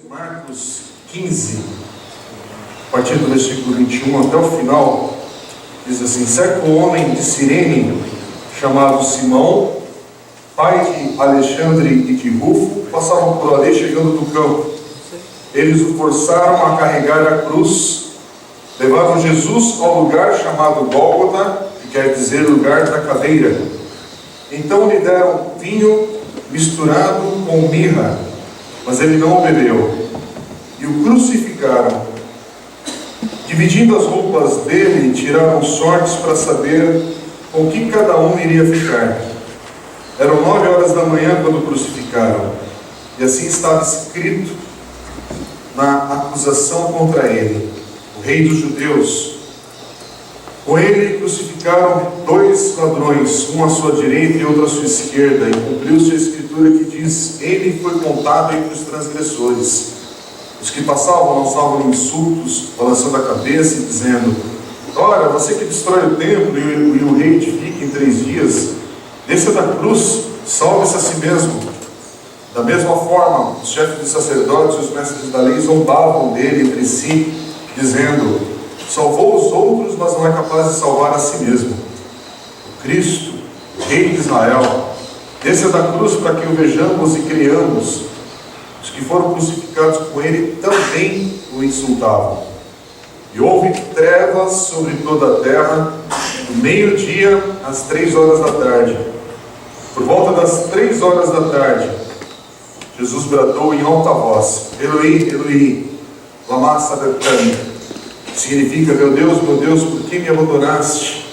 Marcos 15, a partir do versículo 21 até o final, diz assim: certo homem de Cirene, chamado Simão, pai de Alexandre e de Rufo, passavam por ali chegando do campo. Eles o forçaram a carregar a cruz, levaram Jesus ao lugar chamado Gólgota, que quer dizer lugar da caveira. Então lhe deram vinho misturado com mirra, mas ele não o bebeu, e o crucificaram. Dividindo as roupas dele, tiraram sortes para saber com que cada um iria ficar. Eram 9 horas da manhã quando o crucificaram, e assim estava escrito na acusação contra ele: o rei dos judeus. Com ele crucificaram 2 ladrões, um à sua direita e outro à sua esquerda, e cumpriu-se a escritura que diz: ele foi contado entre os transgressores. Os que passavam lançavam insultos, balançando a cabeça e dizendo: ora, você que destrói o templo e o reedifica em 3 dias, desça da cruz, salve-se a si mesmo. Da mesma forma, os chefes dos sacerdotes e os mestres da lei zombavam dele entre si, dizendo: salvou os outros, mas não é capaz de salvar a si mesmo. O Cristo, o Rei de Israel, desça da cruz para que o vejamos e creiamos. Os que foram crucificados com ele também o insultavam. E houve trevas sobre toda a terra, do meio-dia às 3 horas da tarde. Por volta das 3 horas da tarde, Jesus bradou em alta voz: Eloi, Eloi, lama sabachthani, que significa: meu Deus, por que me abandonaste?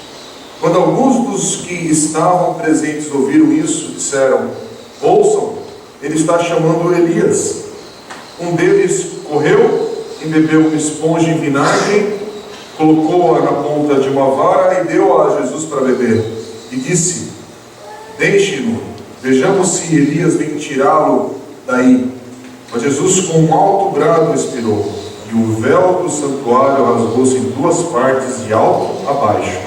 Quando alguns dos que estavam presentes ouviram isso, disseram: ouçam, ele está chamando Elias. Um deles correu, embebeu uma esponja em vinagre, colocou-a na ponta de uma vara e deu-a a Jesus para beber. E disse: deixe-no, vejamos se Elias vem tirá-lo daí. Mas Jesus com um alto brado expirou, e o véu do santuário rasgou-se em 2 partes, de alto a baixo.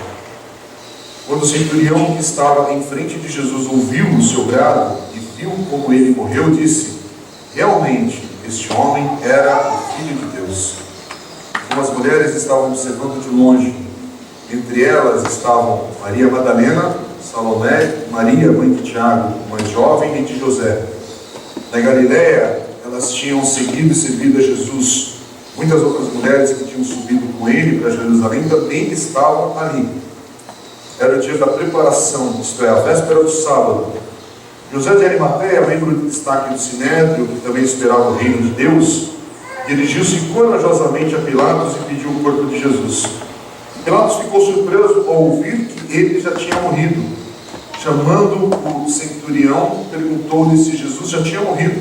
Quando o centurião que estava em frente de Jesus ouviu o seu brado e viu como ele morreu, disse: realmente, este homem era o Filho de Deus. Algumas mulheres estavam observando de longe. Entre elas estavam Maria Madalena, Salomé, Maria, mãe de Tiago, mãe jovem, e de José. Na Galiléia, elas tinham seguido e servido a Jesus. Muitas outras mulheres que tinham subido com ele para Jerusalém também estavam ali. Era o dia da preparação, isto é, a véspera do sábado. José de Arimateia, membro de destaque do Sinédrio, que também esperava o reino de Deus, dirigiu-se corajosamente a Pilatos e pediu o corpo de Jesus. Pilatos ficou surpreso ao ouvir que ele já tinha morrido. Chamando o centurião, perguntou-lhe se Jesus já tinha morrido.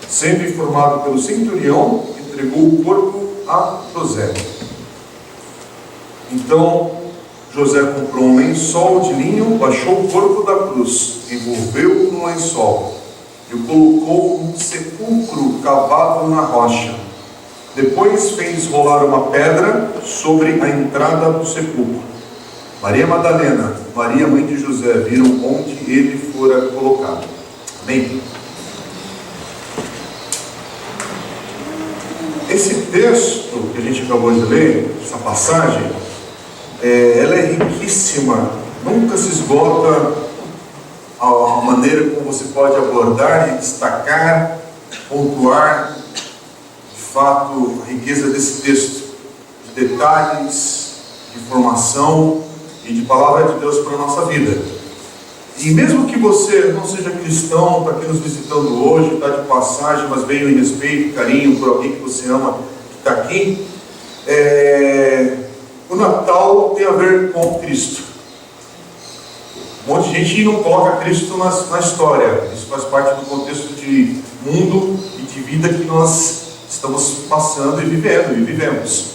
Sendo informado pelo centurião, entregou o corpo a José. Então José comprou um lençol de linho, baixou o corpo da cruz, envolveu-o no lençol e o colocou num sepulcro cavado na rocha. Depois fez rolar uma pedra sobre a entrada do sepulcro. Maria Madalena, Maria, mãe de José, viram onde ele fora colocado. Amém? Esse texto que a gente acabou de ler, essa passagem, ela é riquíssima, nunca se esgota a maneira como você pode abordar e destacar, pontuar, de fato, a riqueza desse texto, de detalhes, de informação e de palavra de Deus para a nossa vida. E mesmo que você não seja cristão, está aqui nos visitando hoje, está de passagem, mas veio em respeito, carinho por alguém que você ama, que está aqui, o Natal tem a ver com Cristo. Um monte de gente não coloca Cristo na história. Isso faz parte do contexto de mundo e de vida que nós estamos passando e vivendo e vivemos.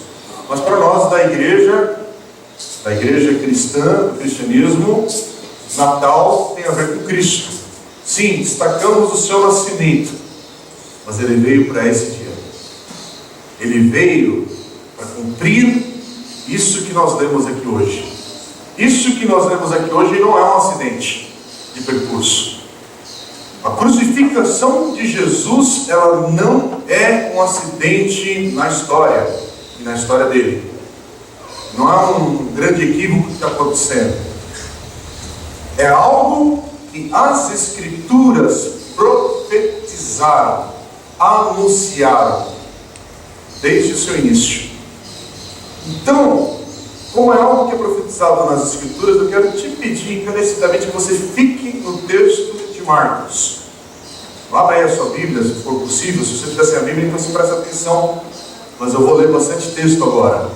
Mas para nós da igreja cristã, do cristianismo, Natal tem a ver com Cristo. Sim, destacamos o seu nascimento, mas ele veio para esse dia. Ele veio para cumprir isso que nós lemos aqui hoje. Isso que nós lemos aqui hoje não é um acidente de percurso. A crucificação de Jesus, ela não é um acidente na história, e na história dele. Não é um grande equívoco que está acontecendo. É algo que as Escrituras profetizaram, anunciaram, desde o seu início. Então, como é algo que é profetizado nas Escrituras, eu quero te pedir encarecidamente que você fique no texto de Marcos. Abra aí a sua Bíblia, se for possível. Se você tiver sem a Bíblia, então você presta atenção. Mas eu vou ler bastante texto agora.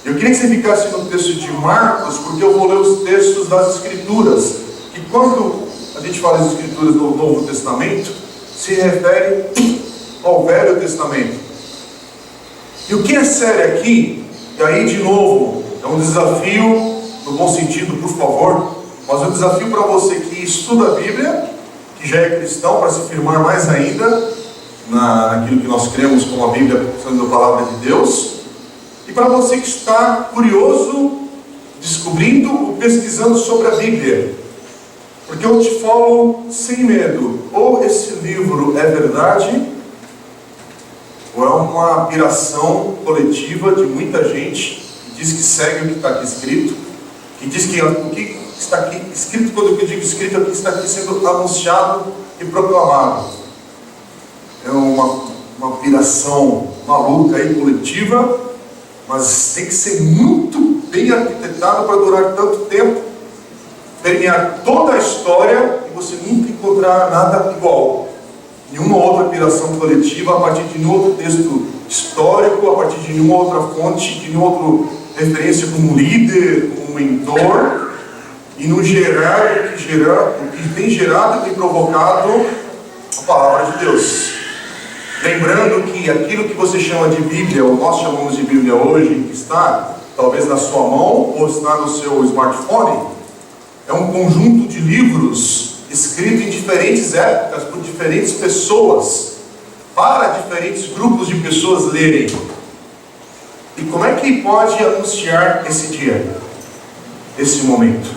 Eu queria que você ficasse no texto de Marcos, porque eu vou ler os textos das Escrituras. E quando a gente fala das Escrituras do Novo Testamento, se refere ao Velho Testamento. E o que é sério aqui, e aí de novo, é um desafio, no bom sentido, por favor, mas um desafio para você que estuda a Bíblia, que já é cristão, para se firmar mais ainda naquilo que nós cremos como a Bíblia sendo a palavra de Deus, e para você que está curioso, descobrindo ou pesquisando sobre a Bíblia. Porque eu te falo sem medo, ou esse livro é verdade, ou é uma piração coletiva de muita gente que diz que segue o que está aqui escrito, que diz que o que está aqui escrito, quando eu digo escrito, é o que está aqui sendo anunciado e proclamado. É uma piração maluca e coletiva, mas tem que ser muito bem arquitetado para durar tanto tempo, permear toda a história e você nunca encontrar nada igual. Nenhuma outra piração coletiva a partir de nenhum outro texto histórico, a partir de nenhuma outra fonte, de nenhuma outra referência como líder, como mentor, e não gerar o que tem gerado e tem provocado a palavra de Deus. Lembrando que aquilo que você chama de Bíblia, ou nós chamamos de Bíblia hoje, que está talvez na sua mão ou está no seu smartphone, é um conjunto de livros escrito em diferentes épocas por diferentes pessoas, para diferentes grupos de pessoas lerem. E como é que pode anunciar esse dia, esse momento?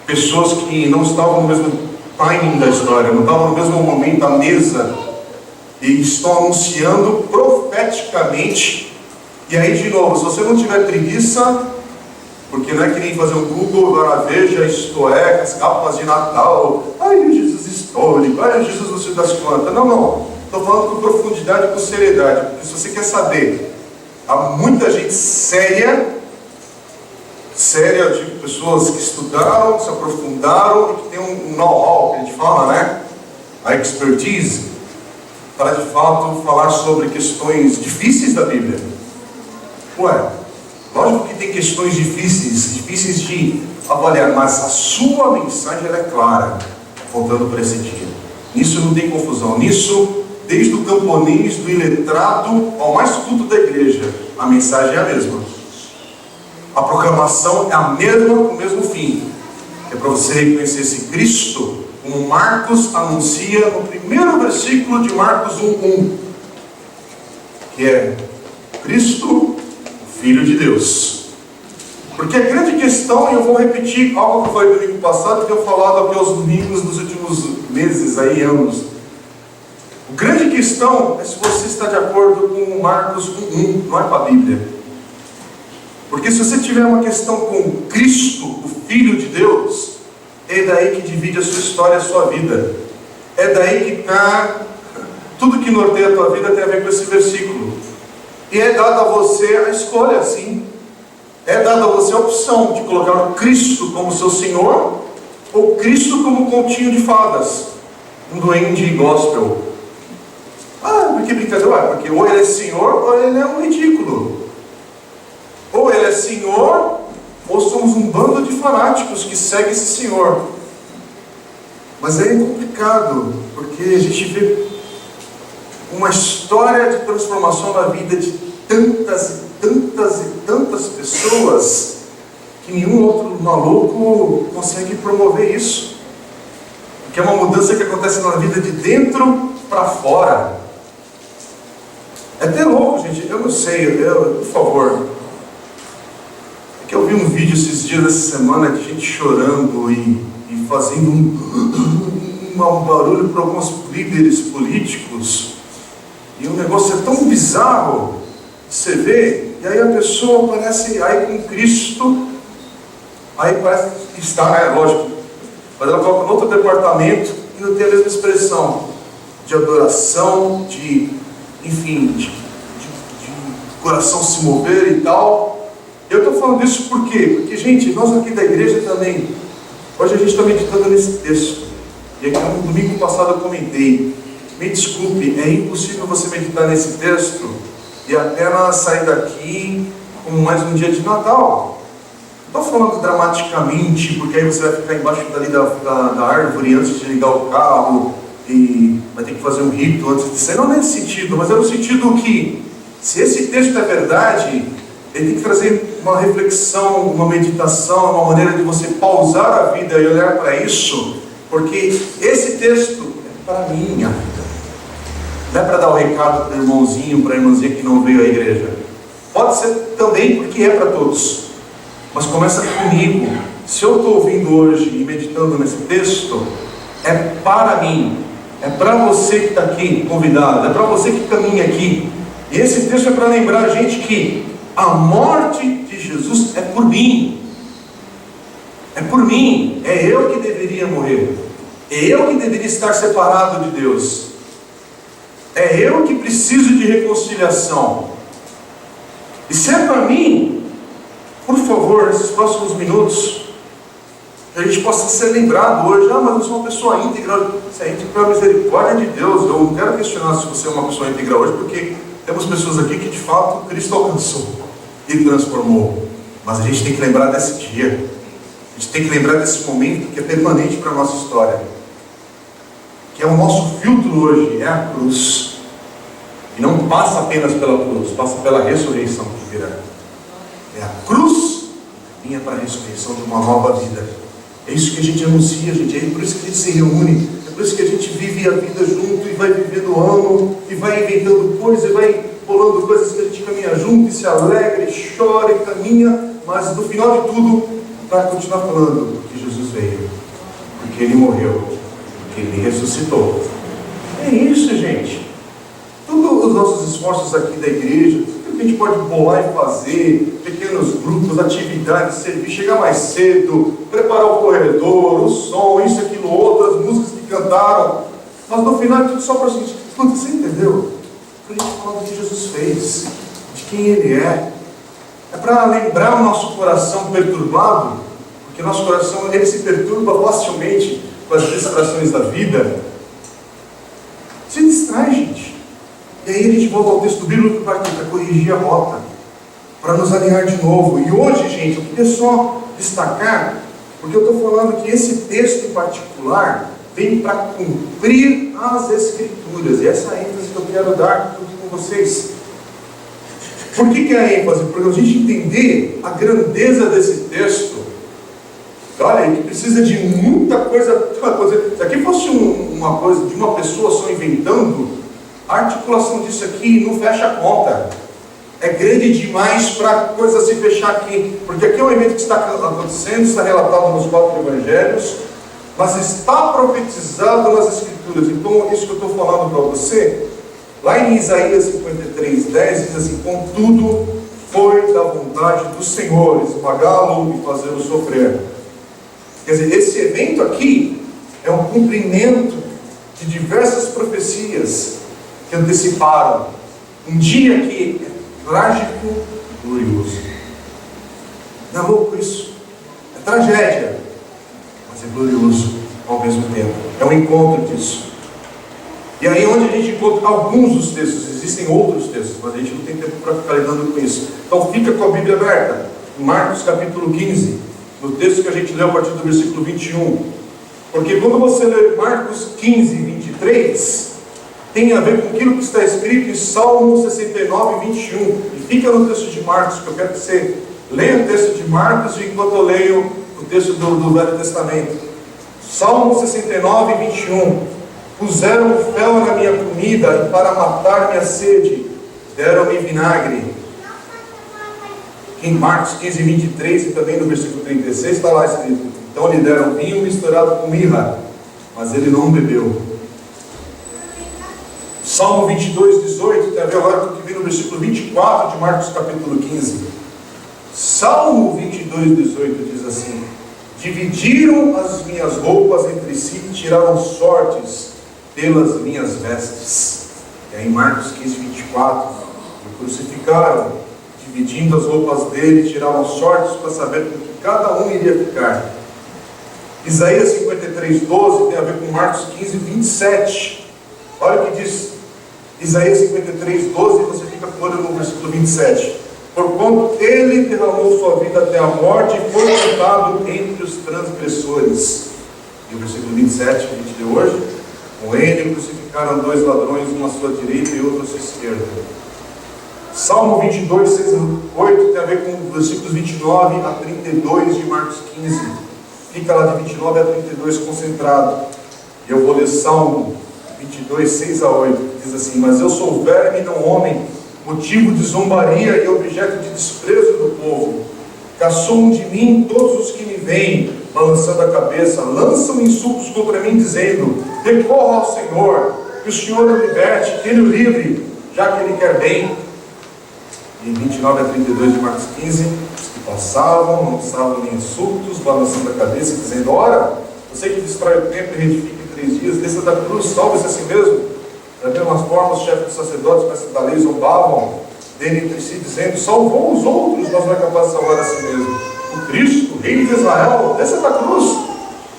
Pessoas que não estavam no mesmo timing da história, não estavam no mesmo momento da mesa, e estão anunciando profeticamente. E aí, de novo, se você não tiver preguiça, porque não é que nem fazer um Google, agora veja, isto é, as capas de Natal, ai, Jesus histórico, ai, Jesus não sei das quantas. Não, estou falando com profundidade e com seriedade, porque se você quer saber, há muita gente séria, eu digo pessoas que estudaram, se aprofundaram e que tem um know-how, que a gente fala, né? A expertise, para de fato falar sobre questões difíceis da Bíblia. Ué, lógico que tem questões difíceis de avaliar, mas a sua mensagem ela é clara, voltando para esse dia. Nisso não tem confusão. Nisso, desde o camponês, do iletrado ao mais culto da igreja, a mensagem é a mesma. A proclamação é a mesma, com o mesmo fim. É para você reconhecer esse Cristo, como Marcos anuncia no primeiro versículo de Marcos 1:1, que é Cristo, o Filho de Deus. Porque a grande questão, e eu vou repetir algo que foi domingo passado, que eu tenho falado aqui aos domingos nos últimos meses, anos. A grande questão é se você está de acordo com Marcos 1:1, não é com a Bíblia. Porque se você tiver uma questão com Cristo, o Filho de Deus, é daí que divide a sua história, a sua vida. É daí que está tudo que norteia a tua vida, tem a ver com esse versículo. E é dada a você a escolha, sim. É dada a você a opção de colocar o Cristo como seu Senhor, ou Cristo como continho de fadas, um duende gospel. Mas que brincadeira, porque ou ele é Senhor, ou ele é um ridículo. Ou ele é Senhor, ou somos um bando de fanáticos que seguem esse Senhor. Mas é complicado, porque a gente vê uma história de transformação na vida de tantas pessoas, que nenhum outro maluco consegue promover isso. Porque é uma mudança que acontece na vida de dentro para fora. É até louco, gente. Eu não sei, por favor. É que eu vi um vídeo esses dias dessa semana de gente chorando e fazendo um barulho para alguns líderes políticos, e o negócio é tão bizarro, você vê, e aí a pessoa aparece aí com Cristo, aí parece que está, né, lógico, mas ela coloca no outro departamento e não tem a mesma expressão de adoração, enfim, de coração se mover e tal. Eu estou falando isso por quê? Porque, gente, nós aqui da igreja também, hoje a gente está meditando nesse texto, e aqui no domingo passado eu comentei, me desculpe, é impossível você meditar nesse texto e apenas sair daqui como mais um dia de Natal. Não estou falando dramaticamente, porque aí você vai ficar embaixo dali da árvore antes de ligar o carro e vai ter que fazer um rito antes de sair. Não nesse sentido, mas é no sentido que, se esse texto é verdade, ele tem que trazer uma reflexão, uma meditação, uma maneira de você pausar a vida e olhar para isso, porque esse texto é para mim, minha vida. Não é para dar o recado para o irmãozinho, para a irmãzinha que não veio à igreja. Pode ser também, porque é para todos. Mas começa comigo. Se eu estou ouvindo hoje e meditando nesse texto, é para mim. É para você que está aqui convidado. É para você que caminha aqui. E esse texto é para lembrar a gente que a morte de Jesus é por mim. É por mim. É eu que deveria morrer. É eu que deveria estar separado de Deus. É eu que preciso de reconciliação. E se é para mim, por favor, nesses próximos minutos, que a gente possa ser lembrado hoje. Ah, mas eu sou uma pessoa íntegra. Se é íntegra pela misericórdia de Deus. Eu não quero questionar se você é uma pessoa íntegra hoje, porque temos pessoas aqui que de fato Cristo alcançou e transformou. Mas a gente tem que lembrar desse dia. A gente tem que lembrar desse momento que é permanente para a nossa história. Que é o nosso filtro hoje, é a cruz. E não passa apenas pela cruz, passa pela ressurreição que virá. É a cruz que vinha para a ressurreição de uma nova vida. É isso que a gente anuncia, gente. É por isso que a gente se reúne. É por isso que a gente vive a vida junto e vai vivendo o ano, e vai inventando coisas, e vai bolando coisas que a gente caminha junto, e se alegra, e chora, e caminha. Mas no final de tudo, para continuar falando que Jesus veio, porque Ele morreu, porque Ele ressuscitou. É isso, gente. Todos os nossos esforços aqui da igreja, tudo que a gente pode bolar e fazer, pequenos grupos, atividades, servir, chegar mais cedo, preparar o corredor, o som, isso, aquilo, outro, as músicas que cantaram, mas no final é tudo só para a gente, você entendeu? Para a gente falar do que Jesus fez, de quem Ele é. É para lembrar o nosso coração perturbado, porque nosso coração ele se perturba facilmente com as distrações da vida. Se distrai, gente. E aí a gente volta ao texto bíblico para corrigir a rota, para nos alinhar de novo. E hoje, gente, eu queria só destacar, porque eu estou falando que esse texto em particular vem para cumprir as Escrituras. E essa é a ênfase que eu quero dar aqui com vocês. Por que é a ênfase? Porque a gente entender a grandeza desse texto. Olha, que precisa de muita coisa. Se aqui fosse uma coisa de uma pessoa só inventando, a articulação disso aqui não fecha a conta. É grande demais para a coisa se fechar aqui. Porque aqui é um evento que está acontecendo, está relatado nos 4 evangelhos, mas está profetizado nas Escrituras. Então, isso que eu estou falando para você, lá em Isaías 53:10, diz assim: contudo, foi da vontade do Senhor esmagá-lo e fazê-lo sofrer. Quer dizer, esse evento aqui é um cumprimento de diversas profecias que anteciparam um dia que é trágico e glorioso. Não é louco isso? É tragédia, mas é glorioso ao mesmo tempo. É um encontro disso. E aí onde a gente encontra alguns dos textos, existem outros textos, mas a gente não tem tempo para ficar lidando com isso. Então fica com a Bíblia aberta, em Marcos capítulo 15, no texto que a gente leu a partir do versículo 21. Porque quando você lê Marcos 15, 23, tem a ver com aquilo que está escrito em Salmo 69, 21. E fica no texto de Marcos, que eu quero que você leia o texto de Marcos enquanto eu leio o texto do Velho Testamento. Salmo 69, 21. Puseram fel na minha comida e para matar minha sede deram-me vinagre. Em Marcos 15, 23 e também no versículo 36 está lá escrito: então lhe deram vinho misturado com mirra mas ele não bebeu. Salmo 22, 18, tem a ver agora com o que vem no versículo 24 de Marcos capítulo 15. Salmo 22, 18 diz assim: dividiram as minhas roupas entre si, tiraram sortes pelas minhas vestes. E aí em Marcos 15, 24, o crucificaram, dividindo as roupas dele, tiraram sortes para saber com que cada um iria ficar. Isaías 53, 12 tem a ver com Marcos 15, 27. Olha o que diz Isaías 53, 12, você fica com o olho no versículo 27. Porquanto ele derramou sua vida até a morte e foi contado entre os transgressores. E o versículo 27 que a gente leu hoje: com ele crucificaram dois ladrões, um à sua direita e outro à sua esquerda. Salmo 22, 6 a 8 tem a ver com versículos 29 a 32 de Marcos 15. Fica lá de 29 a 32 concentrado. E eu vou ler Salmo 22, 6 a 8, que diz assim: mas eu sou verme e não homem, motivo de zombaria e objeto de desprezo do povo. Caçoam de mim todos os que me veem, balançando a cabeça, lançam insultos contra mim, dizendo: recorra ao Senhor, que o Senhor o liberte, que ele o livre, já que ele quer bem. E 29 a 32 de Marcos 15, os que passavam, lançavam insultos, balançando a cabeça, dizendo: ora, você que destrói o templo e reedifica em 3 dias, desça da cruz, salve-se a si mesmo. Da mesma forma, os chefes dos sacerdotes, mestres da lei, zombavam dele entre si, dizendo: salvou os outros, mas não é capaz de salvar a si mesmo. O Cristo, rei de Israel, desça da cruz,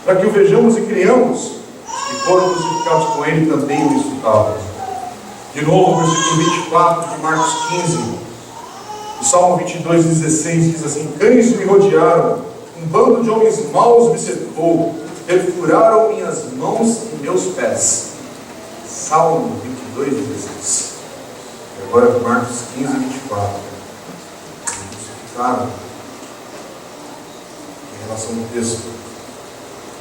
para que o vejamos e criamos. E foram crucificados com ele, também o insultavam. De novo, o versículo 24 de Marcos 15. O Salmo 22, 16 diz assim: cães me rodearam, um bando de homens maus me cercou, perfuraram minhas mãos e meus pés. Salmo 22, 16. E agora Marcos 15, 24. Crucificaram em relação ao texto.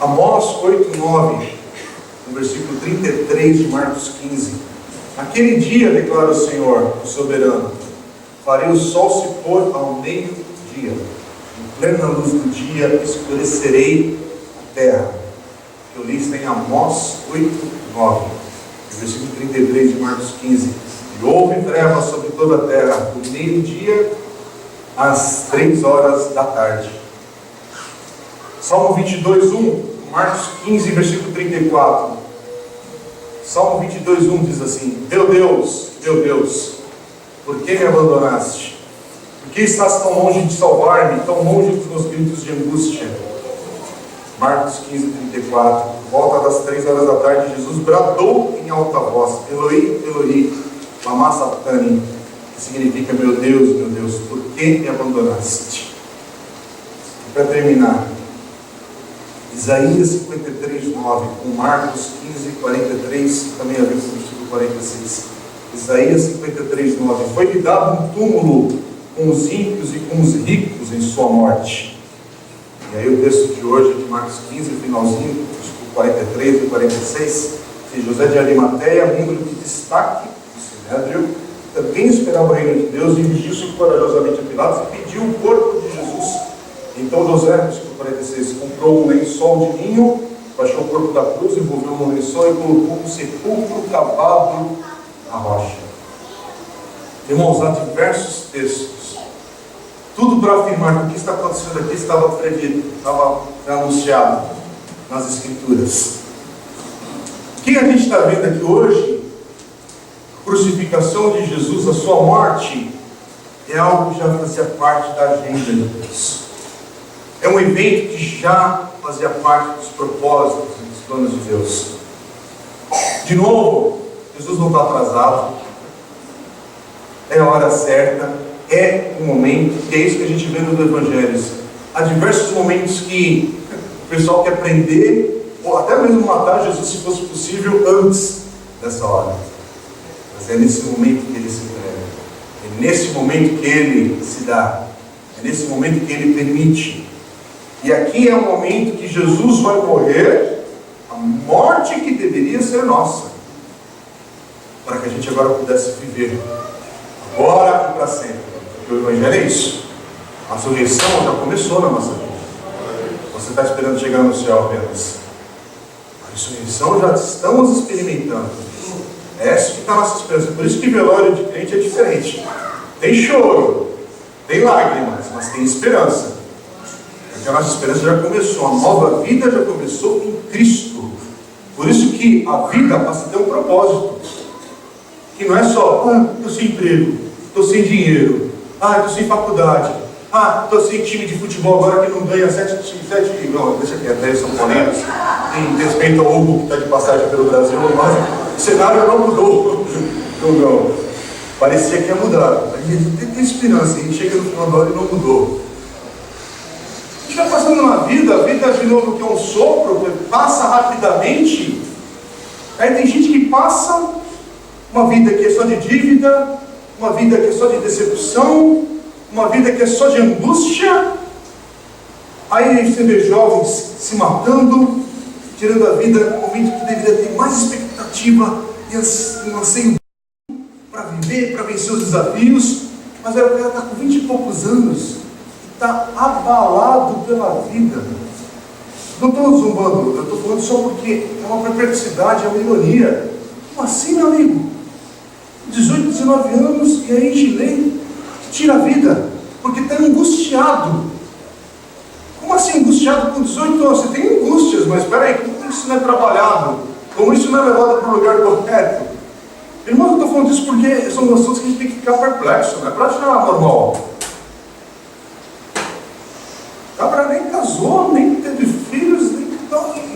Amós 8, 9, no versículo 33 de Marcos 15. Naquele dia, declara o Senhor, o soberano, farei o sol se pôr ao meio-dia, em plena luz do dia escurecerei a terra. Eu li isso em Amós 8, 9, versículo 33 de Marcos 15. E houve treva sobre toda a terra, do meio-dia às 3 horas da tarde. Salmo 22, 1, Marcos 15, versículo 34. Salmo 22, 1 diz assim: meu Deus, por que me abandonaste? Por que estás tão longe de salvar-me, tão longe dos meus gritos de angústia? Marcos 15, 34. Volta das 3 horas da tarde, Jesus bradou em alta voz: Eloi, Eloi, lama sabachthani, que significa: meu Deus, por que me abandonaste? E para terminar, Isaías 53, 9, com Marcos 15, 43, também a ver com o versículo 46. Isaías 53, 9. Foi-lhe dado um túmulo com os ímpios e com os ricos em sua morte. E aí o texto de hoje, de Marcos 15, finalzinho, versículo 43 e 46, que José de Arimateia, membro de destaque do Sinédrio, também esperava o reino de Deus, dirigiu-se corajosamente a Pilatos e pediu o corpo de Jesus. Então José, versículo 46, comprou um lençol de linho, baixou o corpo da cruz, envolveu no lençol e colocou um sepulcro cavado na rocha. Irmãos, há diversos textos, tudo para afirmar que o que está acontecendo aqui estava previsto, estava anunciado nas Escrituras. O que a gente está vendo aqui hoje, a crucificação de Jesus, a sua morte, é algo que já fazia parte da agenda de Deus. É um evento que já fazia parte dos propósitos e dos planos de Deus. De novo, Jesus não está atrasado, é a hora certa, é o momento, e é isso que a gente vê nos Evangelhos. Há diversos momentos que o pessoal quer prender, ou até mesmo matar Jesus, se fosse possível, antes dessa hora. Mas é nesse momento que ele se entrega, é nesse momento que ele se dá, é nesse momento que ele permite. E aqui é o momento que Jesus vai morrer, a morte que deveria ser nossa, para que a gente agora pudesse viver, agora e para sempre. Porque o Evangelho é isso. A ressurreição já começou na nossa vida. Você está esperando chegar no céu apenas. A Ressurreição já estamos experimentando. É essa que está a nossa esperança. Por isso que velório de crente é diferente. Tem choro, tem lágrimas, mas tem esperança. Porque a nossa esperança já começou, a nova vida já começou em Cristo. Por isso que a vida passa a ter um propósito. Que não é só, estou sem emprego, estou sem dinheiro, estou sem faculdade, estou sem time de futebol agora que não ganha 7 não, deixa aqui, até São Paulinos, em respeito ao Hugo que está de passagem pelo Brasil, mas o cenário não mudou. Não. Parecia que ia mudar. A gente tem esperança, a gente chega no final do ano e não mudou. A gente vai passando na vida, a vida de novo que é um sopro, que passa rapidamente. Aí tem gente que passa uma vida que é só de dívida, uma vida que é só de decepção, uma vida que é só de angústia. Aí você vê jovens se matando, tirando a vida no momento que deveria ter mais expectativa e um anseio para viver, para vencer os desafios. Mas o cara está com 20 e poucos anos e está abalado pela vida. Não estou zombando, eu estou falando só porque é uma perplexidade, é uma ironia. Como assim, meu amigo? 18, 19 anos e aí Gilei tira a vida porque está angustiado. Como assim angustiado com 18 anos? Você tem angústias, mas espera aí, como isso não é trabalhado? Como isso não é levado para o lugar correto? Irmão, eu estou falando disso porque são assuntos que a gente tem que ficar perplexo, não é para achar normal. Cabra nem casou, nem teve filhos,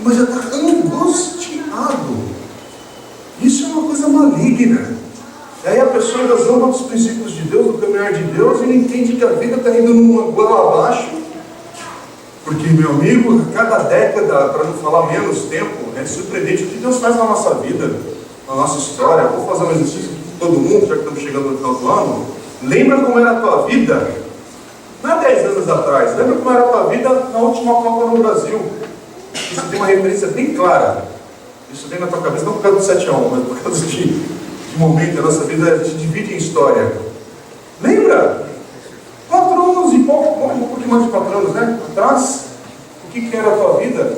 mas já está angustiado. Isso é uma coisa maligna. E aí a pessoa ainda zomba dos princípios de Deus, do caminhar de Deus, e não entende que a vida está indo numa goela abaixo. Porque, meu amigo, a cada década, para não falar menos tempo, é surpreendente o que Deus faz na nossa vida, na nossa história. Eu vou fazer um exercício com todo mundo, já que estamos chegando no final do ano. Lembra como era a tua vida? Não há 10 anos atrás. Lembra como era a tua vida na última Copa no Brasil? Isso tem uma referência bem clara. Isso vem na tua cabeça, não por causa do 7-1, mas por causa de momento. A nossa vida se divide em história. Lembra? 4 anos e pouco, um pouquinho mais de 4 anos, né? Atrás, o que era a tua vida?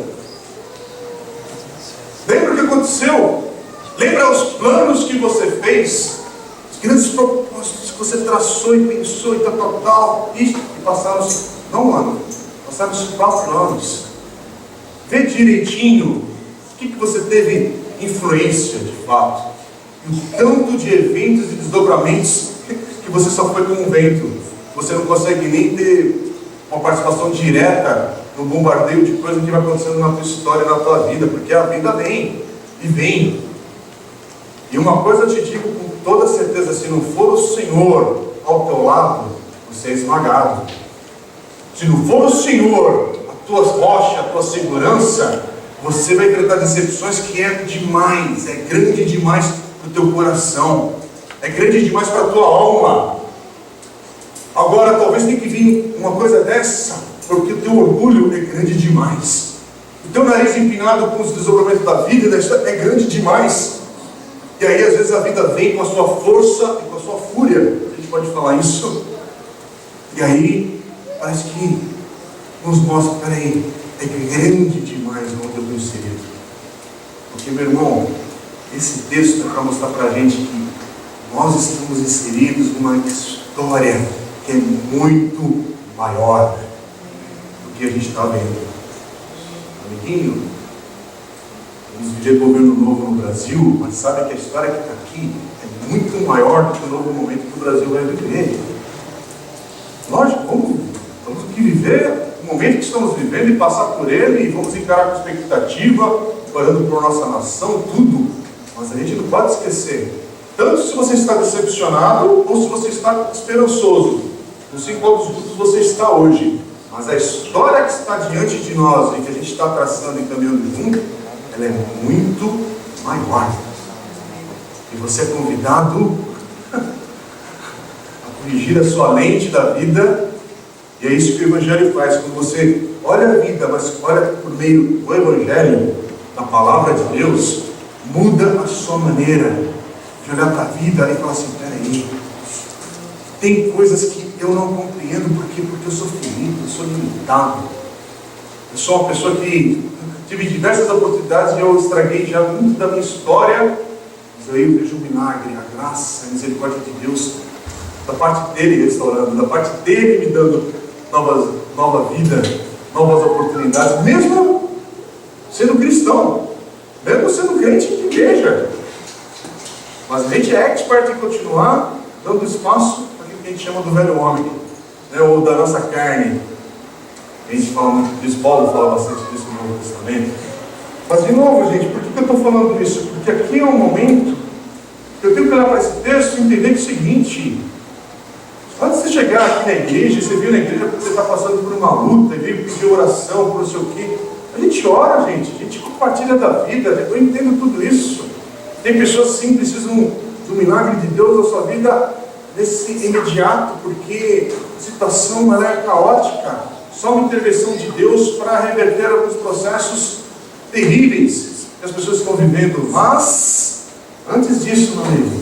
Lembra o que aconteceu? Lembra os planos que você fez? Os grandes propósitos que você traçou e pensou e tal. E passaram-se, não um ano, passaram-se 4 anos. Vê direitinho o que você teve influência de fato. E o tanto de eventos e desdobramentos que você só foi como um vento. Você não consegue nem ter uma participação direta no bombardeio de coisas que vai acontecendo na tua história, na tua vida, porque a vida vem e vem. E uma coisa eu te digo com toda certeza: se não for o Senhor ao teu lado, você é esmagado. Se não for o Senhor a tua rocha, a tua segurança, você vai enfrentar decepções que é demais, é grande demais para o teu coração, é grande demais para a tua alma. Agora talvez tenha que vir uma coisa dessa, porque o teu orgulho é grande demais. O teu nariz empinado com os desdobramentos da vida é grande demais. E aí às vezes a vida vem com a sua força e com a sua fúria. A gente pode falar isso. E aí parece que nos mostra, peraí, é grande demais onde eu estou inserido. Porque, meu irmão, esse texto é para mostrar para a gente que nós estamos inseridos numa história que é muito maior do que a gente está vendo. Amiguinho, vamos viver governo novo no Brasil, mas sabe que a história que está aqui é muito maior do que o novo momento que o Brasil vai viver. Lógico, vamos que viver o momento que estamos vivendo e passar por ele, e vamos encarar com expectativa, orando por nossa nação, tudo. Mas a gente não pode esquecer, tanto se você está decepcionado ou se você está esperançoso. Não sei em quantos grupos você está hoje, mas a história que está diante de nós e que a gente está traçando e caminhando junto, ela é muito maior. E você é convidado a corrigir a sua lente da vida. E é isso que o Evangelho faz. Quando você olha a vida, mas olha por meio do Evangelho, da Palavra de Deus, muda a sua maneira de olhar para a vida e falar assim: peraí, tem coisas que eu não compreendo. Por quê? Porque eu sou finito, eu sou limitado. Eu sou uma pessoa que tive diversas oportunidades e eu estraguei já muito da minha história, mas aí eu vejo o milagre, a graça, a misericórdia de Deus, da parte dele restaurando, da parte dele me dando nova vida, novas oportunidades, mesmo sendo cristão, mesmo sendo crente de igreja. Mas a gente é expert em continuar dando espaço para aquilo que a gente chama do velho homem, né, ou da nossa carne. A gente fala muito disso, Paulo fala bastante disso no Novo Testamento. Mas de novo, gente, por que eu estou falando isso? Porque aqui é um momento que eu tenho que olhar para esse texto e entender que é o seguinte: antes de você chegar aqui na igreja, você viu na igreja porque você está passando por uma luta, e veio pedir oração, por não sei o quê. A gente ora, gente, a gente compartilha da vida, eu entendo tudo isso. Tem pessoas sim que precisam do milagre de Deus na sua vida nesse imediato, porque a situação ela é caótica. Só uma intervenção de Deus para reverter alguns processos terríveis que as pessoas estão vivendo. Mas, antes disso, meu amigo,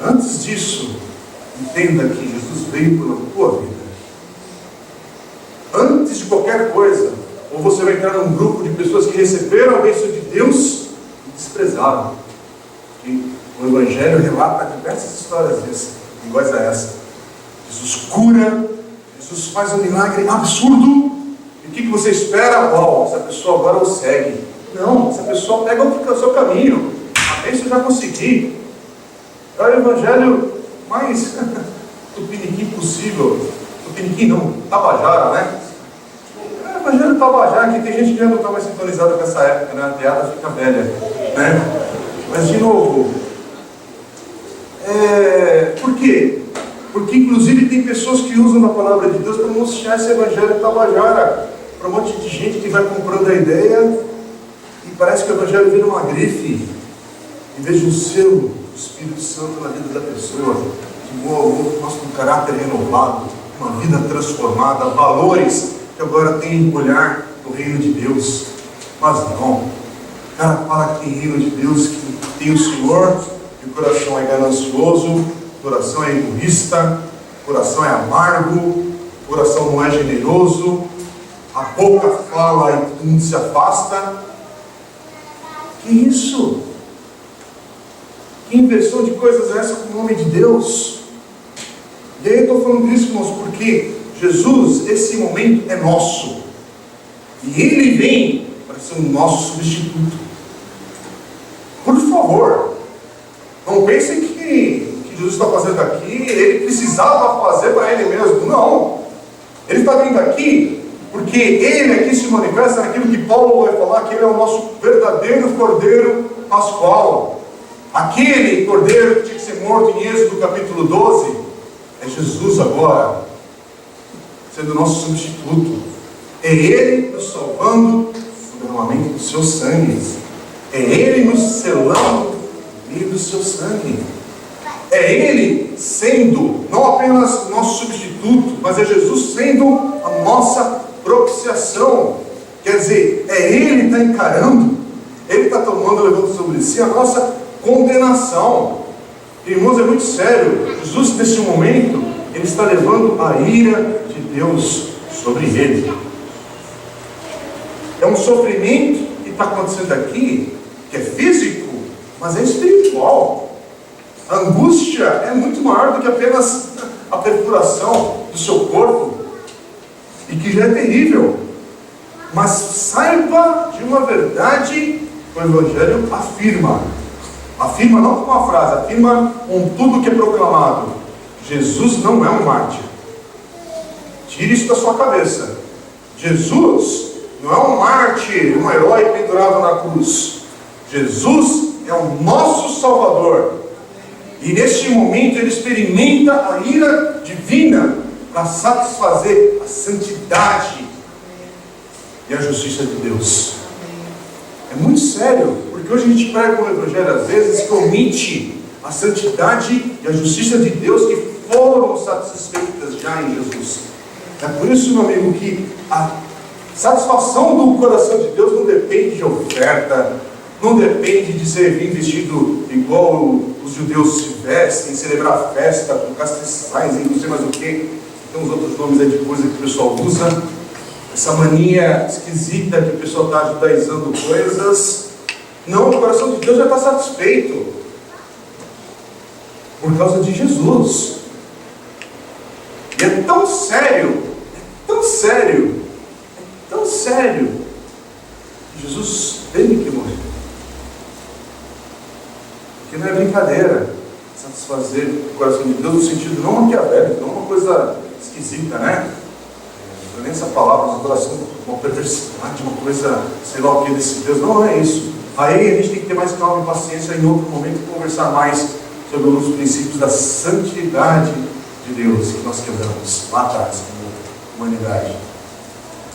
antes disso, entenda que Jesus veio pela tua vida. Antes de qualquer coisa, ou você vai entrar num grupo de pessoas que receberam a bênção de Deus e desprezaram. E o Evangelho relata diversas histórias iguais a essa. Jesus cura, Jesus faz um milagre absurdo. E o que você espera? Uau, essa pessoa agora o segue. Não, essa pessoa pega o seu caminho. A bênção eu já consegui. É o Evangelho mais tupiniquim possível. Tupiniquim não, Tabajara, né? É o Evangelho Tabajara, que tem gente que já não está mais sintonizada com essa época, né? A piada fica velha, né? Mas de novo, por quê? Porque inclusive tem pessoas que usam a palavra de Deus para anunciar esse Evangelho Tabajara para um monte de gente que vai comprando a ideia e parece que o Evangelho vira uma grife em vez de um selo do Espírito Santo na vida da pessoa, que mostra um caráter renovado, uma vida transformada, valores que agora tem que olhar no reino de Deus. Mas não, o cara fala que tem reino de Deus, que tem o Senhor, que o coração é ganancioso, o coração é egoísta, o coração é amargo, o coração não é generoso, a boca fala e todo mundo se afasta. Que isso? Que inversão de coisas é essa com o nome de Deus? E aí eu estou falando isso, irmãos, porque Jesus, esse momento é nosso. E Ele vem para ser o nosso substituto. Por favor, não pensem que Jesus está fazendo aqui, Ele precisava fazer para Ele mesmo. Não. Ele está vindo aqui porque Ele aqui se manifesta naquilo que Paulo vai falar, que Ele é o nosso verdadeiro Cordeiro Pascual. Aquele Cordeiro que tinha que ser morto em Êxodo capítulo 12, é Jesus agora, sendo nosso substituto. É Ele nos salvando no derramamento do seu sangue. É Ele nos selando no meio do seu sangue. É Ele sendo não apenas nosso substituto, mas é Jesus sendo a nossa propiciação. Quer dizer, é Ele que está encarando, Ele está tomando, levando sobre si a nossa condenação. Irmãos, é muito sério. Jesus, nesse momento, Ele está levando a ira de Deus sobre Ele. É um sofrimento que está acontecendo aqui, que é físico, mas é espiritual. A angústia é muito maior do que apenas a perfuração do seu corpo, e que já é terrível. Mas saiba de uma verdade que o Evangelho afirma. Afirma não com uma frase, afirma com tudo que é proclamado. Jesus não é um mártir. Tire isso da sua cabeça. Jesus não é um mártir, um herói pendurado na cruz. Jesus é o nosso Salvador. E neste momento Ele experimenta a ira divina para satisfazer a santidade e a justiça de Deus. É muito sério, porque hoje a gente prega o Evangelho às vezes que omite a santidade e a justiça de Deus que foram satisfeitas já em Jesus. É por isso, meu amigo, que a satisfação do coração de Deus não depende de oferta, não depende de ser vestido igual os judeus se vestem, celebrar festa com castiçais e não sei mais o que. Tem uns outros nomes aí de coisa que o pessoal usa. essa mania esquisita que a pessoa está judaizando coisas. Não, o coração de Deus já está satisfeito por causa de Jesus. E é tão sério, tão sério, tão sério, que Jesus teve que morrer. Porque não é brincadeira satisfazer o coração de Deus no sentido não maquiavélico, não uma coisa esquisita, né? Não é nem essa palavra, uma coração, uma perversidade, uma coisa, sei lá o que desse Deus. Não é isso. Aí a gente tem que ter mais calma e paciência em outro momento e conversar mais sobre os princípios da santidade de Deus que nós quebramos lá atrás, como humanidade.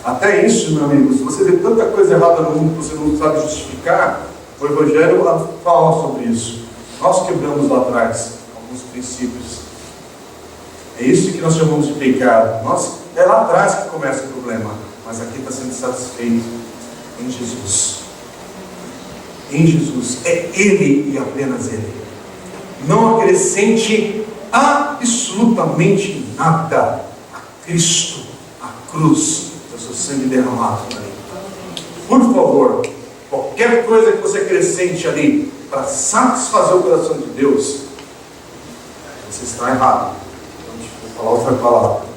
Até isso, meu amigo, se você vê tanta coisa errada no mundo que você não sabe justificar, o Evangelho fala sobre isso. Nós quebramos lá atrás alguns princípios. É isso que nós chamamos de pecado. É lá atrás que começa o problema, mas aqui está sendo satisfeito em Jesus. Em Jesus, é Ele e apenas Ele. Não acrescente absolutamente nada a Cristo, a cruz, do seu sangue derramado ali. Por favor, qualquer coisa que você acrescente ali para satisfazer o coração de Deus, você está errado. Então, vou falar outra palavra.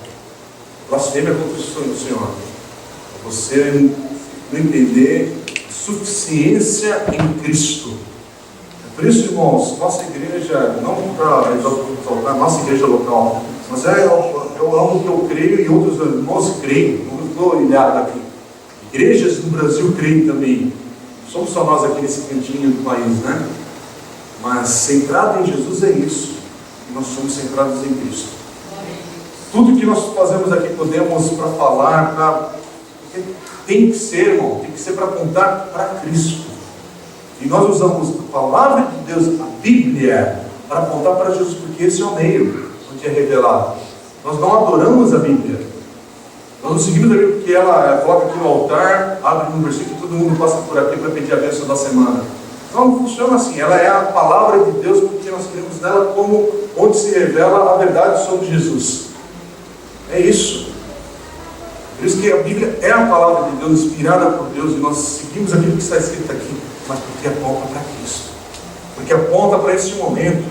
Blasfêmia contra o Senhor. Você não entender a suficiência em Cristo. Por isso, irmãos, nossa igreja, não para exaltar nossa igreja local, mas é algo que eu creio e outros irmãos creem. Não estou ilhado aqui. Igrejas no Brasil creem também. Não somos só nós aqui nesse cantinho do país, né? Mas centrado em Jesus é isso. E nós somos centrados em Cristo. Tudo que nós fazemos aqui podemos para falar, tem que ser, irmão, tem que ser para apontar para Cristo. E nós usamos a palavra de Deus, a Bíblia, para apontar para Jesus, porque esse é o meio onde é revelado. Nós não adoramos a Bíblia. Nós não seguimos a Bíblia porque ela coloca aqui no altar, abre um versículo e todo mundo passa por aqui para pedir a bênção da semana. Não funciona assim. Ela é a palavra de Deus porque nós cremos nela como onde se revela a verdade sobre Jesus. É isso. Por isso que a Bíblia é a palavra de Deus, inspirada por Deus, e nós seguimos aquilo que está escrito aqui, mas porque aponta para Cristo, porque aponta para esse momento.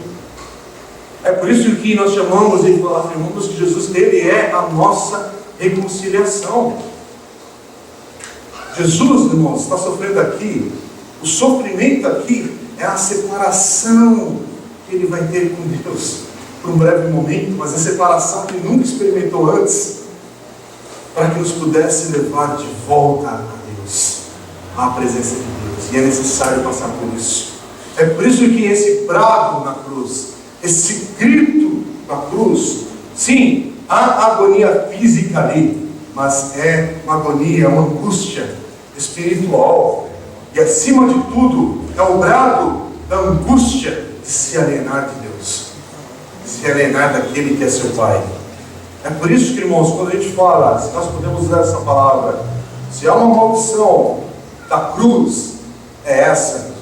É por isso que nós chamamos e afirmamos que Jesus, Ele é a nossa reconciliação. Jesus, irmãos, está sofrendo aqui. O sofrimento aqui é a separação que Ele vai ter com Deus por um breve momento, mas a separação que Ele nunca experimentou antes, para que nos pudesse levar de volta a Deus, à presença de Deus. E é necessário passar por isso. É por isso que esse brado na cruz, esse grito na cruz, sim, há agonia física ali, mas é uma agonia, uma angústia espiritual. E acima de tudo, é o brado da angústia de se alienar de Deus, de se alienar daquele que é seu Pai. É por isso que, irmãos, quando a gente fala, se nós podemos usar essa palavra, se há uma maldição da cruz, é essa: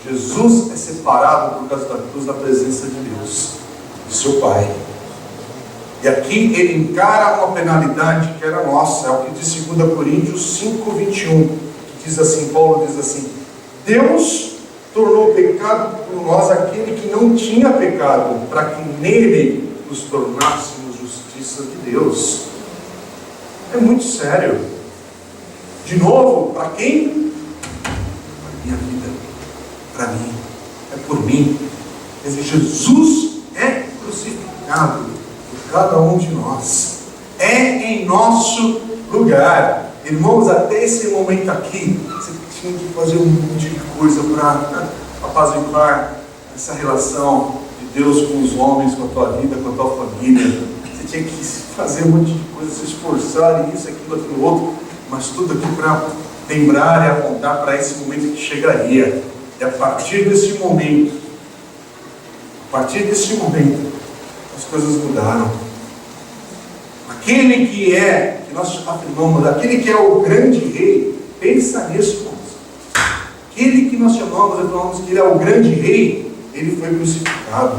Jesus é separado por causa da cruz da presença de Deus, de seu Pai. E aqui ele encara uma penalidade que era nossa, é o que diz 2 Coríntios 5:21, que diz assim, Paulo diz assim: Deus tornou pecado por nós aquele que não tinha pecado, para que nele nos tornássemos justiça de Deus. É muito sério. De novo, para quem? Para minha vida, para mim, é por mim. Quer dizer, Jesus é crucificado por cada um de nós, é em nosso lugar. Irmãos, até esse momento aqui, você tinha que fazer um monte de coisa para apaziguar essa relação de Deus com os homens, com a tua vida, com a tua família. Você tinha que fazer um monte de coisa, se esforçar, e isso, aquilo, outro, mas tudo aqui para lembrar e apontar para esse momento que chegaria. E a partir desse momento, as coisas mudaram. Aquele que nós afirmamos, aquele que é o grande rei, pensa nisso, irmãos. Aquele que nós afirmamos que ele é o grande rei, ele foi crucificado.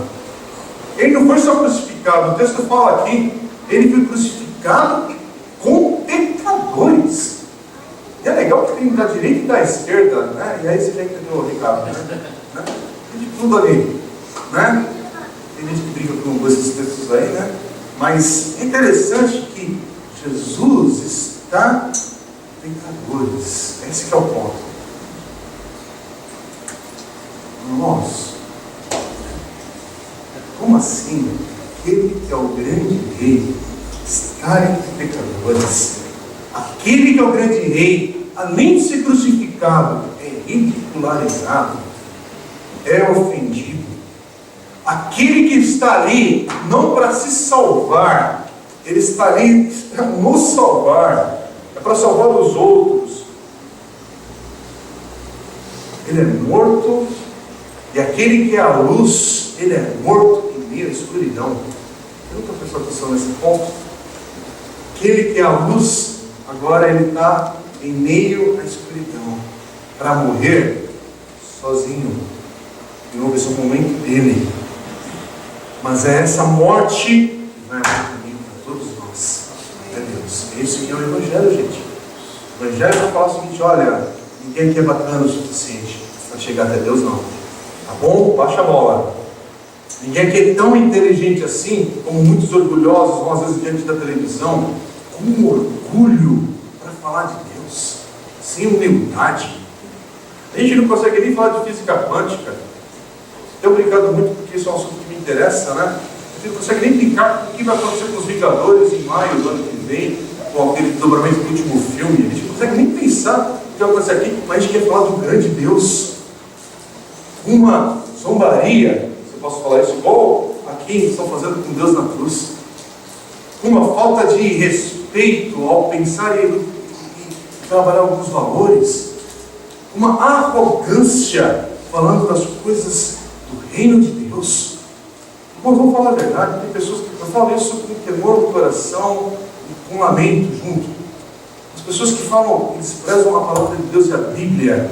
Ele não foi só crucificado, o texto fala aqui, ele foi crucificado com pecadores. pecadores. E é legal que tem da direita e da esquerda, né? E aí você já entendeu o recado, né? Tem de tudo ali, né? Tem gente que briga com esses textos aí, né? Mas é interessante que Jesus está pecadores. Esse que é o ponto. Irmãos, como assim? Aquele que é o grande rei está entre pecadores. Aquele que é o grande rei, além de ser crucificado, é ridicularizado, é ofendido. Aquele que está ali, não para se salvar, ele está ali para nos salvar, é para salvar os outros. Ele é morto, e aquele que é a luz, ele é morto em meio à escuridão. Eu nunca prestou atenção nesse ponto. Aquele que é a luz, agora ele está em meio à escuridão, para morrer sozinho. De novo, esse é o momento dele. Mas é essa morte que vai acontecer para todos nós. É Deus. Esse que é o Evangelho, gente. O Evangelho vai falar o seguinte: olha, ninguém aqui é bacana o suficiente para chegar até Deus, não. Tá bom? Baixa a bola. Ninguém aqui é tão inteligente assim, como muitos orgulhosos vão às vezes diante da televisão, com um orgulho para falar de Deus, sem humildade. A gente não consegue nem falar de física quântica. Tenho brincado muito porque isso é um assunto que me interessa, né? A gente não consegue nem brincar com o que vai acontecer com os Vingadores em maio do ano que vem, com aquele desdobramento do último filme. A gente não consegue nem pensar o que vai acontecer aqui, mas a gente quer falar do grande Deus. Uma zombaria, se eu posso falar isso, igual aqui estão fazendo com Deus na cruz. Uma falta de respeito ao pensar em trabalhar alguns valores. Uma arrogância falando das coisas do reino de Deus. Irmãos, vamos falar a verdade. Tem pessoas que eu falo isso com temor no coração e com lamento junto. As pessoas que falam, que desprezam a palavra de Deus e a Bíblia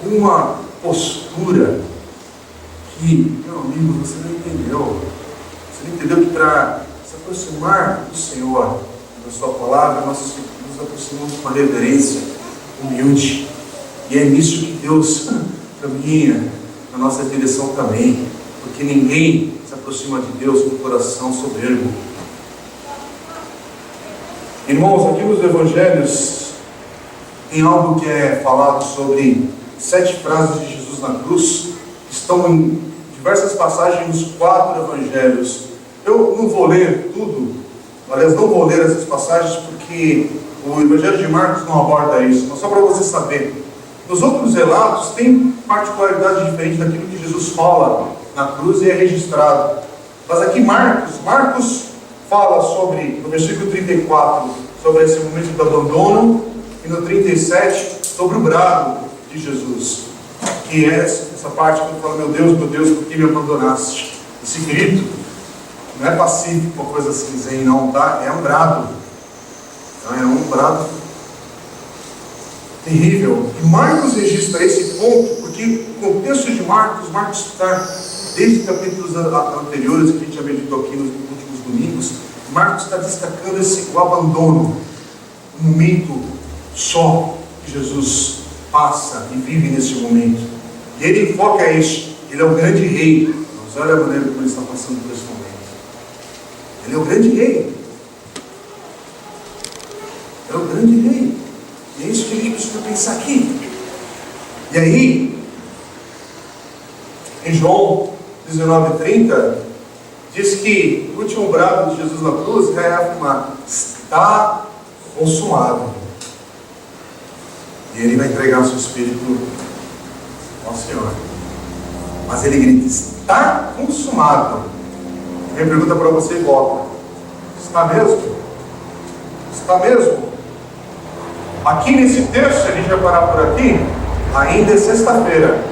com uma postura que, meu amigo, você não entendeu. Você não entendeu que para se aproximar do Senhor, da sua palavra, nós nos aproximamos com uma reverência humilde. E é nisso que Deus caminha na nossa direção também. Porque ninguém se aproxima de Deus com o coração soberbo. Irmãos, aqui nos Evangelhos tem algo que é falado sobre 7 frases de Jesus na cruz, que estão em diversas passagens nos 4 Evangelhos. Eu não vou ler tudo, aliás, não vou ler essas passagens porque o Evangelho de Marcos não aborda isso, mas só para você saber. Nos outros relatos tem particularidade diferente daquilo que Jesus fala na cruz e é registrado. Mas aqui Marcos fala sobre, no versículo 34, sobre esse momento do abandono, e no 37, sobre o brado de Jesus, que é essa parte que eu falo: meu Deus, por que me abandonaste? Esse grito não é pacífico, uma coisa assim, zen, não, tá? É um brado. É um brado terrível. E Marcos registra esse ponto porque o contexto de Marcos está desde capítulos anteriores que a gente já meditou aqui nos últimos domingos. Marcos está destacando o abandono, um momento só que Jesus passa e vive nesse momento. E ele enfoca isso. Ele é o grande rei. Mas olha a maneira como ele está passando por esse momento. Ele é o grande rei. É o grande rei. E é isso que a gente precisa pensar aqui. E aí, em João 19:30, diz que o último brado de Jesus na cruz é afirmar: está consumado. E ele vai entregar o seu espírito ao Senhor. Mas ele grita: está consumado. E minha pergunta para você volta: está mesmo? Está mesmo? Aqui nesse texto, a gente vai parar por aqui, ainda é sexta-feira.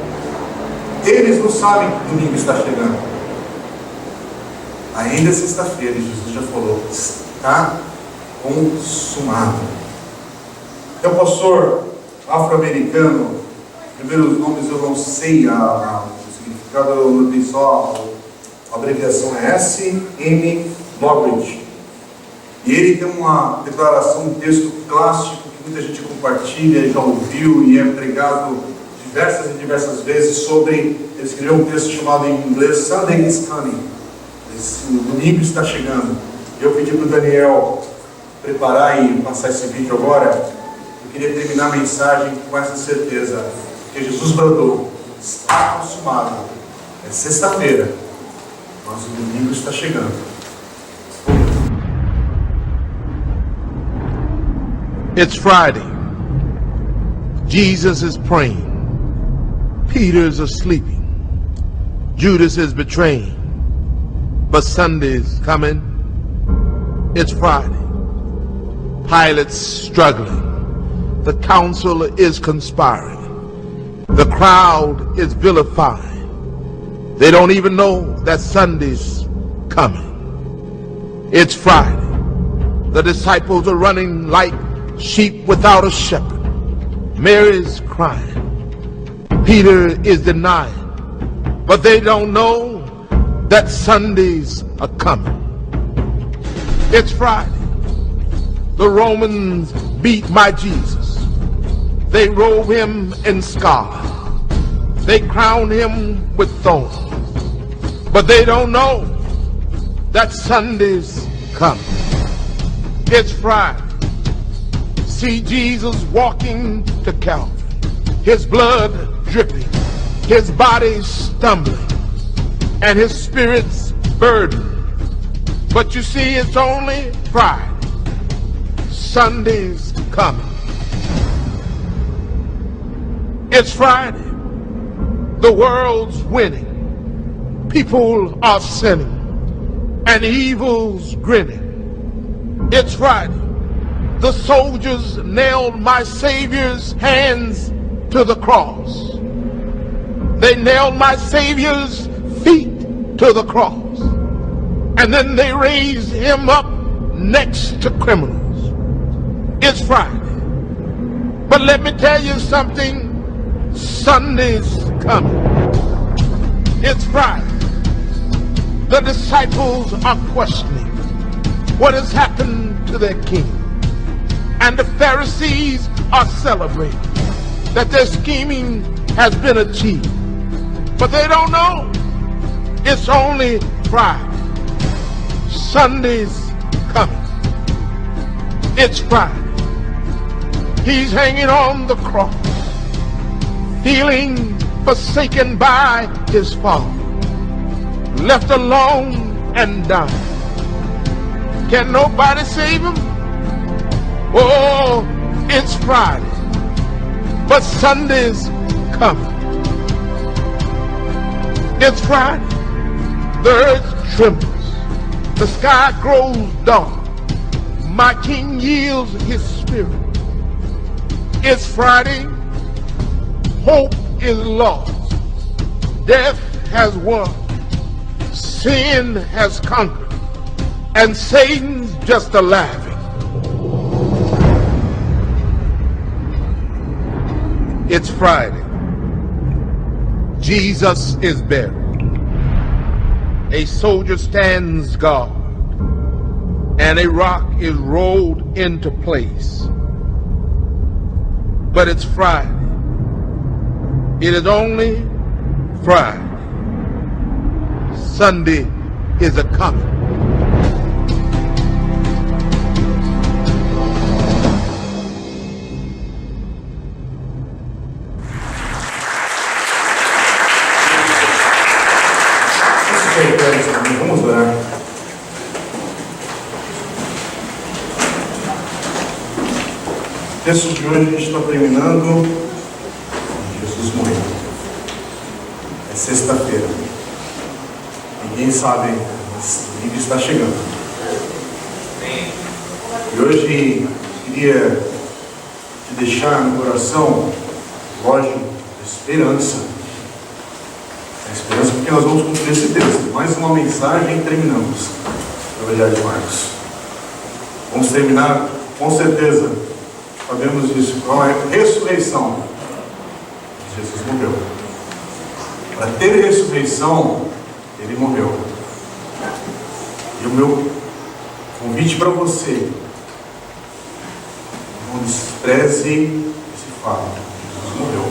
Eles não sabem que domingo está chegando. Ainda é sexta-feira, e Jesus já falou: está consumado. Tem um pastor afro-americano, primeiros nomes eu não sei o significado, eu notei só a abreviação é S.M. Lockridge. E ele tem uma declaração, um texto clássico que muita gente compartilha, já ouviu e é pregado diversas vezes sobre, ele escreveu um texto chamado em inglês Sunday is Coming. O domingo está chegando. Eu pedi para o Daniel preparar e passar esse vídeo agora. Eu queria terminar a mensagem com essa certeza, que Jesus bradou: está consumado. É sexta-feira, mas o domingo está chegando. It's Friday. Jesus is praying. Peter's sleeping. Judas is betraying. But Sunday's coming. It's Friday. Pilate's struggling. The council is conspiring. The crowd is vilifying. They don't even know that Sunday's coming. It's Friday. The disciples are running like sheep without a shepherd. Mary's crying. Peter is denying. But they don't know that Sundays are coming. It's Friday. The Romans beat my Jesus. They robe him in scarlet. They crown him with thorns. But they don't know that Sunday's coming. It's Friday. See Jesus walking to Calvary. His blood dripping. His body stumbling. And his spirit's burdened. But you see, it's only Friday. Sunday's coming. It's Friday. The world's winning. People are sinning. And evil's grinning. It's Friday. The soldiers nailed my Savior's hands to the cross. They nailed my Savior's feet to the cross. And then they raised him up next to criminals. It's Friday. But let me tell you something. Sunday's coming. It's Friday. The disciples are questioning what has happened to their king. And the Pharisees are celebrating that their scheming has been achieved. But they don't know it's only Friday. Sunday's coming. It's Friday. He's hanging on the cross, feeling forsaken by his Father, left alone and dying. Can nobody save him? Oh, it's Friday, but Sunday's coming. It's Friday. The earth trembles. The sky grows dark. My King yields his spirit. It's Friday. Hope is lost. Death has won. Sin has conquered. And Satan's just a laughing. It's Friday. Jesus is buried. A soldier stands guard. And a rock is rolled into place. But it's Friday. It is only Friday. Sunday is a coming. Vamos orar. O texto de hoje a gente está terminando. Jesus morreu. É sexta-feira. Ninguém sabe, mas o domingo está chegando. E hoje queria te deixar no coração, lógico, a esperança. A esperança porque nós vamos cumprir esse texto. Mais uma mensagem e terminamos. Evangelho de Marcos. Vamos terminar com certeza. Sabemos disso. Qual é a ressurreição? Jesus morreu. Para ter ressurreição, ele morreu. E o meu Convite para você. Não despreze esse fato. Jesus morreu.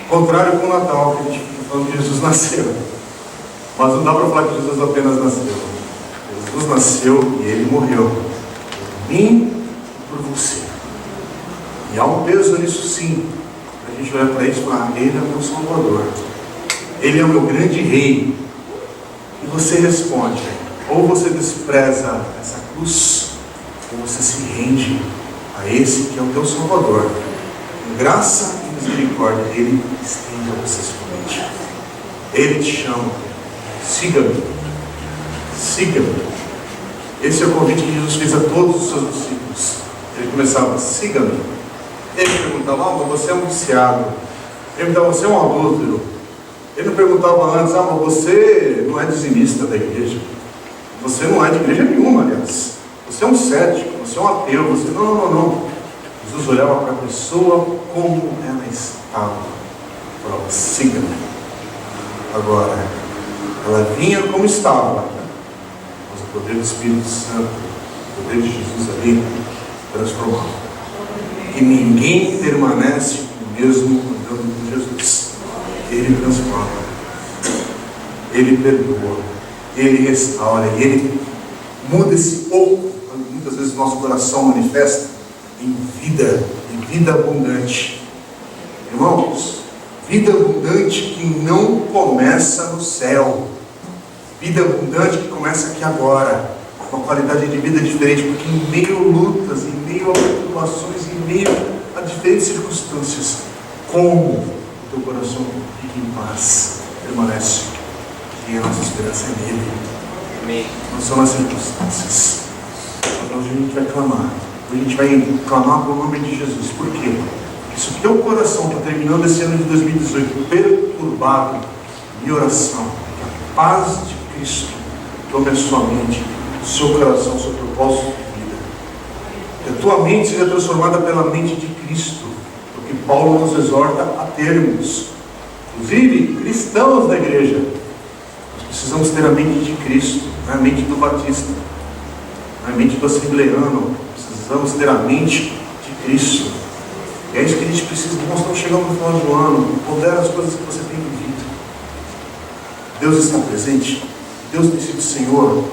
Contrário com o Natal, que a gente fica falando que Jesus nasceu. Mas não dá para falar que Jesus apenas nasceu. Jesus nasceu e ele morreu. Por mim e por você. E há um peso nisso sim. A gente olha para isso e fala, ele é o meu Salvador. Ele é o meu grande rei. E você responde, ou você despreza essa cruz, ou você se rende a esse que é o teu Salvador. Com graça e misericórdia, ele estende a você somente. Ele te chama, siga-me, siga-me. Esse é o convite que Jesus fez a todos os seus discípulos. Ele começava, siga-me. Ele perguntava, mas você é um viciado. Ele perguntava, você é um adúltero. Ele não perguntava antes, mas você não é dizimista da igreja. Você não é de igreja nenhuma, aliás. Você é um cético, você é um ateu. Você... Não. Jesus olhava para a pessoa como ela estava. Falava, siga-me. Agora, ela vinha como estava. Mas o poder do Espírito Santo, o poder de Jesus ali, transformava. E ninguém permanece o mesmo andando com Jesus. Ele transforma, ele perdoa, ele restaura, ele muda esse pouco, muitas vezes o nosso coração manifesta em vida abundante. Irmãos, vida abundante que não começa no céu, vida abundante que começa aqui agora, uma qualidade de vida diferente, porque em meio a lutas, em meio a preocupações, em meio a diferentes circunstâncias, como o teu coração fica em paz, permanece, e a nossa esperança é nele. Amém. Não são as circunstâncias. Então hoje a gente vai clamar. Hoje a gente vai clamar pelo nome de Jesus. Por quê? Porque se o teu coração está terminando esse ano de 2018 perturbado, minha oração é que a paz de Cristo tome a sua mente, o seu coração, o seu propósito de vida. Que a tua mente seja transformada pela mente de Cristo, porque Paulo nos exorta a termos. Inclusive, cristãos da igreja, nós precisamos ter a mente de Cristo, não é a mente do batista, não é a mente do assembleano. Precisamos ter a mente de Cristo. E é isso que a gente precisa. Nós estamos chegando no final do ano. Pondera as coisas que você tem vivido. Deus está presente. Deus tem sido Senhor.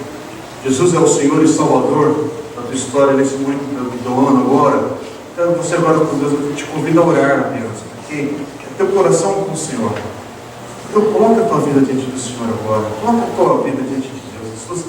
Jesus é o Senhor e Salvador da tua história nesse momento do ano agora. Então você agora com Deus, eu te convido a orar apenas, porque é teu coração com o Senhor. Então coloca a tua vida diante do Senhor agora. Coloca a tua vida diante de Deus.